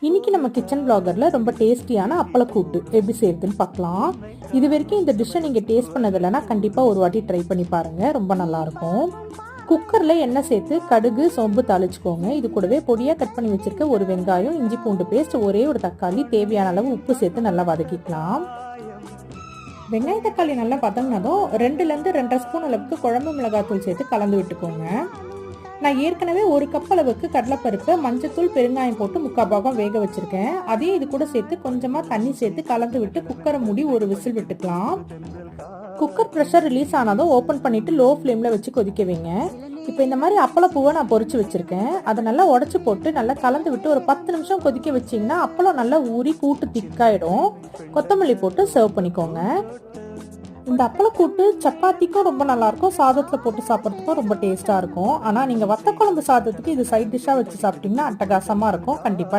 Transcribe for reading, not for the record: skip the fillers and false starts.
இன்னைக்கு நம்ம கிச்சன் பிளாகர்ல ரொம்ப டேஸ்டியான அப்பளக்கூட்டு எப்படி செய்யறதுன்னு பார்க்கலாம். இது வரைக்கும் இந்த டிஷ்ஷை நீங்கள் டேஸ்ட் பண்ணது இல்லைன்னா கண்டிப்பாக ஒரு வாட்டி ட்ரை பண்ணி பாருங்கள், ரொம்ப நல்லாயிருக்கும். குக்கரில் எண்ணெய் சேர்த்து கடுகு சோம்பு தாளிச்சுக்கோங்க. இது கூடவே பொடியாக கட் பண்ணி வச்சுருக்க ஒரு வெங்காயம், இஞ்சி பூண்டு பேஸ்ட், ஒரே ஒரு தக்காளி, தேவையான அளவு உப்பு சேர்த்து நல்லா வதக்கிக்கலாம். வெங்காய தக்காளி நல்லா வதங்கினதும் 2லேருந்து 2.5 ஸ்பூன் அளவுக்கு குழம்பு மிளகாத்தூள் சேர்த்து கலந்து விட்டுக்கோங்க. நான் ஏற்கனவே 1 கப் அளவுக்கு கடலைப்பருப்பு, மஞ்சத்தூள், பெருங்காயம் போட்டு 3/4 பாகம் வேக வச்சிருக்கேன். அதையும் இது கூட சேர்த்து கொஞ்சமாக தண்ணி சேர்த்து கலந்து விட்டு குக்கரை மூடி ஒரு விசில் விட்டுக்கலாம். குக்கர் ப்ரெஷர் ரிலீஸ் ஆனதும் ஓப்பன் பண்ணிட்டு லோ ஃப்ளேமில் வச்சு கொதிக்க வைங்க. இப்போ இந்த மாதிரி அப்பளப்பூவை நான் பொரிச்சு வச்சிருக்கேன். அதை நல்லா உடச்சி போட்டு நல்லா கலந்து விட்டு ஒரு 10 நிமிஷம் கொதிக்க வச்சிங்கன்னா அப்பளம் நல்லா ஊறி கூட்டு திக்காயிடும். கொத்தமல்லி போட்டு சர்வ் பண்ணிக்கோங்க. இந்த அப்பளக்கூட்டு சப்பாத்திக்கும் ரொம்ப நல்லாயிருக்கும், சாதத்தில் போட்டு சாப்பிட்றதுக்கும் ரொம்ப டேஸ்ட்டாக இருக்கும். ஆனால் நீங்கள் வத்த குழம்பு சாதத்துக்கு இது சைட் டிஷ்ஷாக வச்சு சாப்பிட்டீங்கன்னா அட்டகாசமாக இருக்கும். கண்டிப்பாக